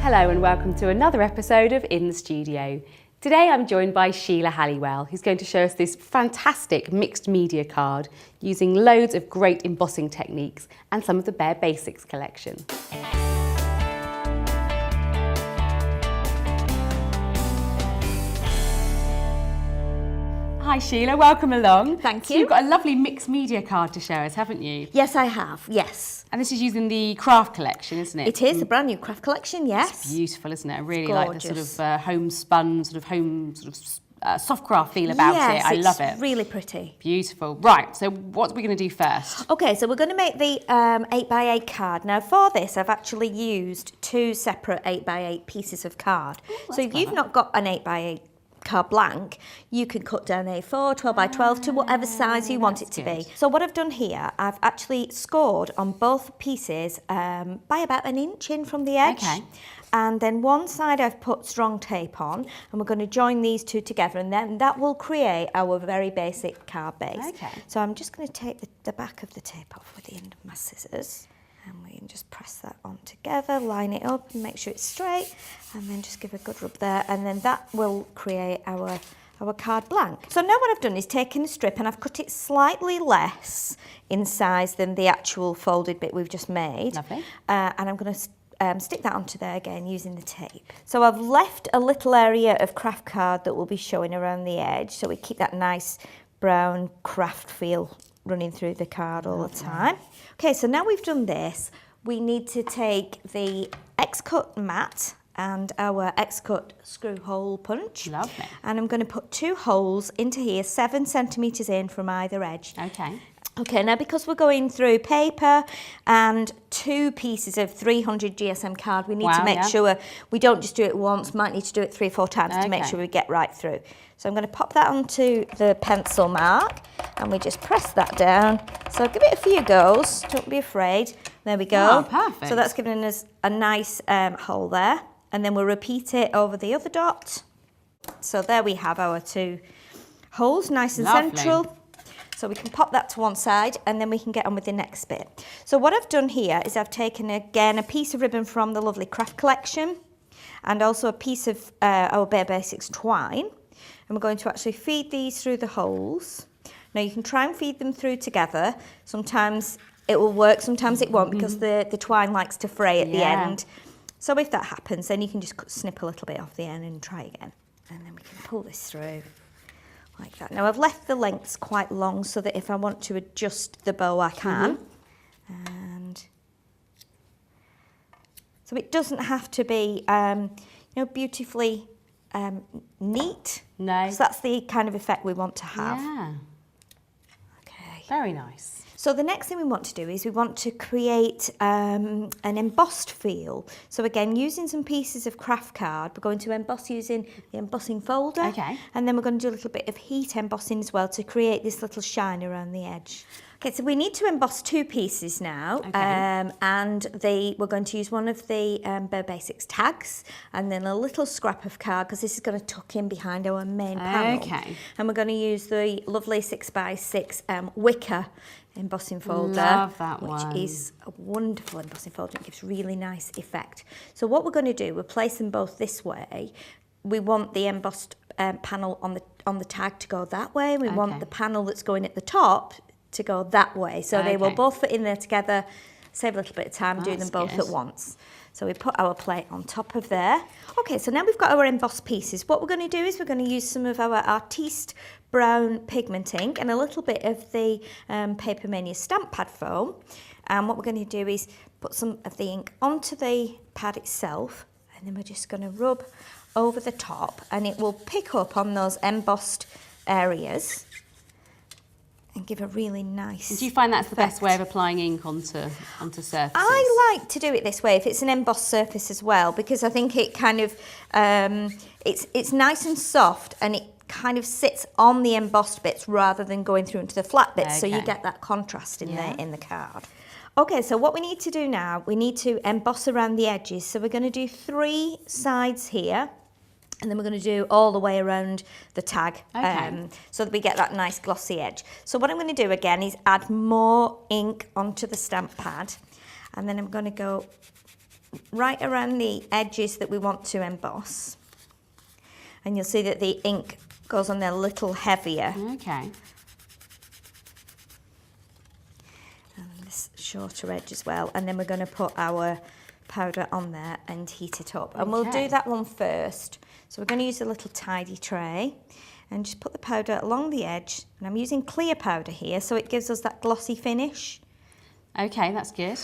Hello and welcome to another episode of In the Studio. Today I'm joined by Sheila Halliwell, who's going to show us this fantastic mixed media card using loads of great embossing techniques and some of the Bare Basics collection. Hi Sheila, welcome along. Thank So you. you've got a lovely mixed media card to show us, haven't you? Yes, I have, yes. And this is using the craft collection, isn't it? It is a brand new craft collection, yes. It's beautiful, isn't it? I really It's like the gorgeous. sort of homespun, soft craft feel about it. I love it. It's really pretty. Beautiful. Right, so what are we going to do first? Okay, so we're going to make the 8x8 card. Now for this, I've actually used two separate 8x8 pieces of card. So if you've not got an 8x8 card blank, you can cut down A4, 12x12 to whatever size you want it to be. So what I've done here, I've actually scored on both pieces by about an inch in from the edge. Okay. And then one side I've put strong tape on, and we're going to join these two together, and then that will create our very basic card base. Okay. So I'm just going to take the back of the tape off with the end of my scissors, and we can just press that on together, line it up and make sure it's straight, and then just give a good rub there, and then that will create our card blank. So now what I've done is taken a strip and I've cut it slightly less in size than the actual folded bit we've just made. Lovely. And I'm going to stick that onto there again using the tape. So I've left a little area of craft card that will be showing around the edge, so we keep that nice brown craft feel running through the card all the time. Okay, so now we've done this, we need to take the X-cut mat and our X-cut screw hole punch. Lovely. And I'm going to put two holes into here, 7 centimetres in from either edge. Okay. Okay, now because we're going through paper and two pieces of 300 GSM card, we need to make sure we don't just do it once, might need to do it 3 or 4 times to make sure we get right through. So I'm going to pop that onto the pencil mark and we just press that down. So give it a few goes, don't be afraid. There we go. Oh, perfect. So that's giving us a nice hole there. And then we'll repeat it over the other dot. So there we have our two holes, nice and central. So we can pop that to one side and then we can get on with the next bit. So what I've done here is I've taken again a piece of ribbon from the lovely craft collection and also a piece of our Bare Basics twine. And we're going to actually feed these through the holes. Now you can try and feed them through together. Sometimes it will work, sometimes it won't because the twine likes to fray at the end. So if that happens, then you can just snip a little bit off the end and try again. And then we can pull this through. Like that. Now I've left the lengths quite long so that if I want to adjust the bow I can. And so it doesn't have to be beautifully neat. No. So that's the kind of effect we want to have. Yeah. Okay. Very nice. So the next thing we want to do is we want to create an embossed feel. So again, using some pieces of craft card, we're going to emboss using the embossing folder. Okay. And then we're going to do a little bit of heat embossing as well to create this little shine around the edge. Okay, so we need to emboss two pieces now, and we're going to use one of the Bare Basics tags and then a little scrap of card because this is going to tuck in behind our main panel. Okay. And we're going to use the lovely 6x6 wicker embossing folder. Love that one. Which is a wonderful embossing folder. It gives really nice effect. So what we're going to do, we'll place them both this way. We want the embossed panel on the tag to go that way. We want the panel that's going at the top to go that way. So they will both fit in there together, save a little bit of time doing them both at once. So we put our plate on top of there. Okay, so now we've got our embossed pieces. What we're going to do is we're going to use some of our Artiste brown pigment ink and a little bit of the Papermania stamp pad foam. And what we're going to do is put some of the ink onto the pad itself, and then we're just going to rub over the top, and it will pick up on those embossed areas and give a really nice Do you find that's the best effect. way of applying ink onto surfaces? I like to do it this way if it's an embossed surface as well, because I think it kind of it's nice and soft and it kind of sits on the embossed bits rather than going through into the flat bits, so you get that contrast in there in the card. Okay, so what we need to do now, we need to emboss around the edges. So we're going to do 3 sides here. And then we're going to do all the way around the tag, so that we get that nice glossy edge. So what I'm going to do again is add more ink onto the stamp pad. And then I'm going to go right around the edges that we want to emboss. And you'll see that the ink goes on there a little heavier. Okay. And this shorter edge as well. And then we're going to put our powder on there and heat it up. And we'll do that one first. So we're going to use a little tidy tray and just put the powder along the edge. And I'm using clear powder here, so it gives us that glossy finish. Okay, that's good.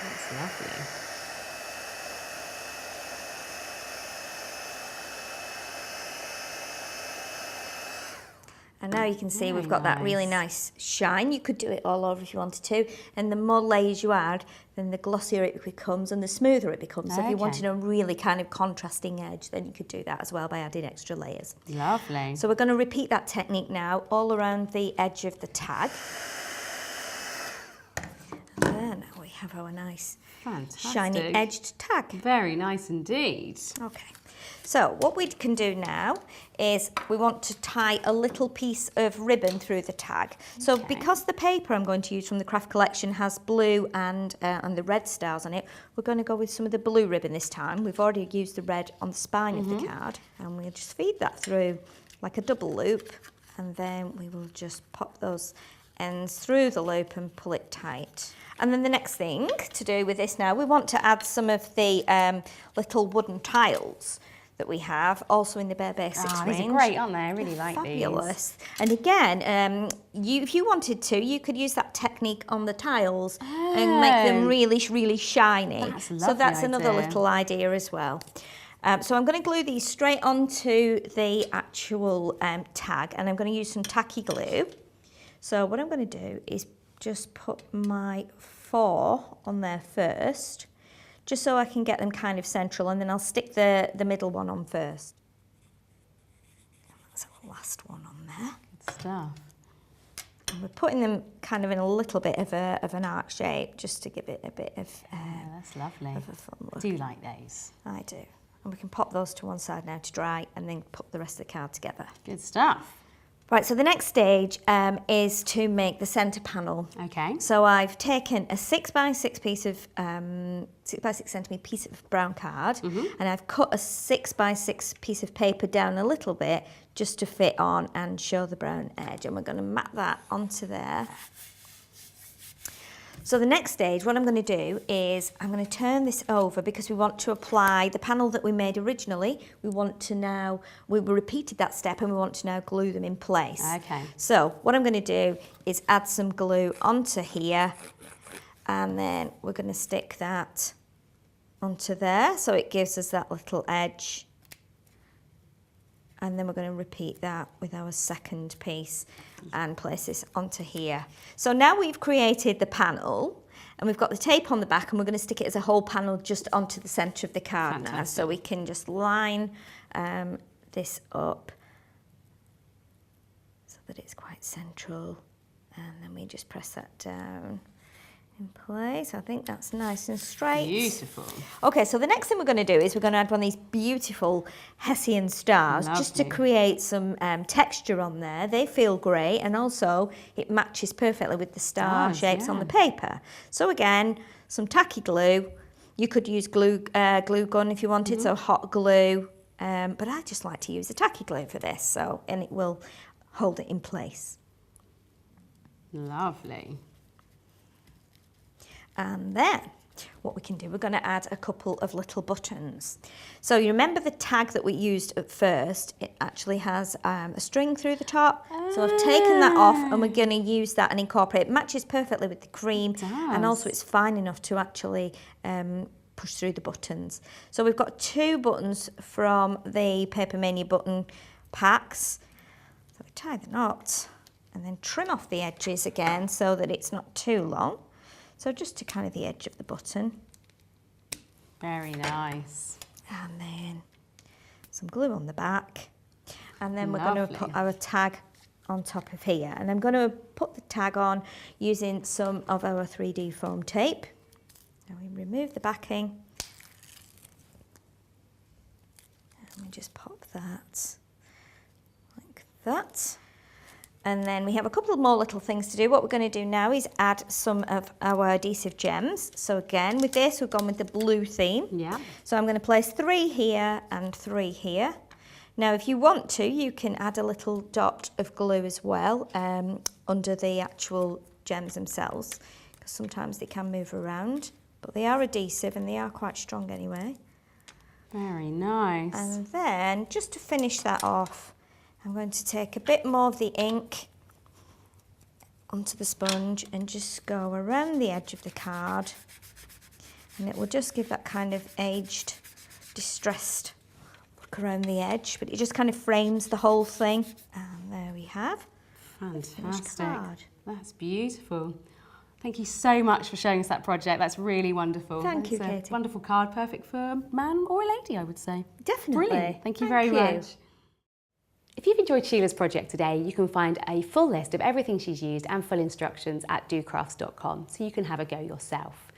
That's lovely. And now you can see we've got that really nice shine. You could do it all over if you wanted to. And the more layers you add, then the glossier it becomes and the smoother it becomes. So if you wanted a really kind of contrasting edge, then you could do that as well by adding extra layers. Lovely. So we're going to repeat that technique now all around the edge of the tag. And there, now we have our nice shiny edged tag. Very nice indeed. Okay. So what we can do now is we want to tie a little piece of ribbon through the tag. So because the paper I'm going to use from the craft collection has blue and the red stars on it, we're going to go with some of the blue ribbon this time. We've already used the red on the spine of the card, and we'll just feed that through like a double loop, and then we will just pop those ends through the loop and pull it tight. And then the next thing to do with this now, we want to add some of the little wooden tiles that we have, also in the Bare Basics range. These are great, aren't they? I really like fabulous. And again, if you wanted to, you could use that technique on the tiles and make them really, really shiny. That's a lovely so that's idea. another little idea as well. So I'm going to glue these straight onto the actual tag, and I'm going to use some tacky glue. So what I'm going to do is just put my 4 on there first, just so I can get them kind of central, and then I'll stick the middle one on first. That's our last one on there. Good stuff. And we're putting them kind of in a little bit of an arc shape, just to give it a bit of that's lovely. of a fun look. Do you like those? I do. And we can pop those to one side now to dry, and then put the rest of the card together. Good stuff. Right, so the next stage is to make the centre panel. Okay. So I've taken a 6x6 piece of 6x6 centimetre piece of brown card, and I've cut a 6x6 piece of paper down a little bit just to fit on and show the brown edge, and we're going to map that onto there. So the next stage, what I'm going to do is I'm going to turn this over, because we want to apply the panel that we made originally. We repeated that step, and we want to now glue them in place. Okay. So what I'm going to do is add some glue onto here, and then we're going to stick that onto there, so it gives us that little edge. And then we're going to repeat that with our second piece and place this onto here. So now we've created the panel, and we've got the tape on the back, and we're going to stick it as a whole panel just onto the centre of the card now. So we can just line this up so that it's quite central, and then we just press that down in place. I think that's nice and straight. Beautiful. Okay, so the next thing we're going to do is we're going to add one of these beautiful Hessian stars. Lovely. Just to create some texture on there. They feel great, and also it matches perfectly with the star shapes on the paper. So again, some tacky glue. You could use glue gun if you wanted, so hot glue. But I just like to use the tacky glue for this, and it will hold it in place. Lovely. And then what we can do, we're going to add a couple of little buttons. So you remember the tag that we used at first, it actually has a string through the top. So I've taken that off, and we're going to use that and incorporate it. It matches perfectly with the cream, and also it's fine enough to actually push through the buttons. So we've got 2 buttons from the Papermania button packs. So we tie the knot and then trim off the edges again so that it's not too long. So just to kind of the edge of the button. Very nice. And then some glue on the back. And then we're going to put our tag on top of here. And I'm going to put the tag on using some of our 3D foam tape. Now we remove the backing. And we just pop that like that. And then we have a couple more little things to do. What we're going to do now is add some of our adhesive gems. So again, with this, we've gone with the blue theme. Yeah. So I'm going to place 3 here and 3 here. Now, if you want to, you can add a little dot of glue as well under the actual gems themselves, because sometimes they can move around, but they are adhesive and they are quite strong anyway. Very nice. And then, just to finish that off, I'm going to take a bit more of the ink onto the sponge and just go around the edge of the card, and it will just give that kind of aged, distressed look around the edge, but it just kind of frames the whole thing. And there we have. Fantastic. That's beautiful. Thank you so much for showing us that project. That's really wonderful. Thank you, It's Katie. a wonderful card, perfect for a man or a lady, I would say. Definitely. Brilliant. Thank you very much. If you've enjoyed Sheila's project today, you can find a full list of everything she's used and full instructions at docrafts.com, so you can have a go yourself.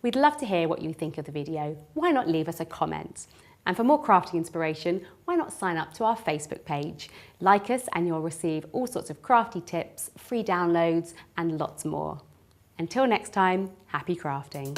We'd love to hear what you think of the video. Why not leave us a comment? And for more crafting inspiration, why not sign up to our Facebook page? Like us and you'll receive all sorts of crafty tips, free downloads and lots more. Until next time, happy crafting.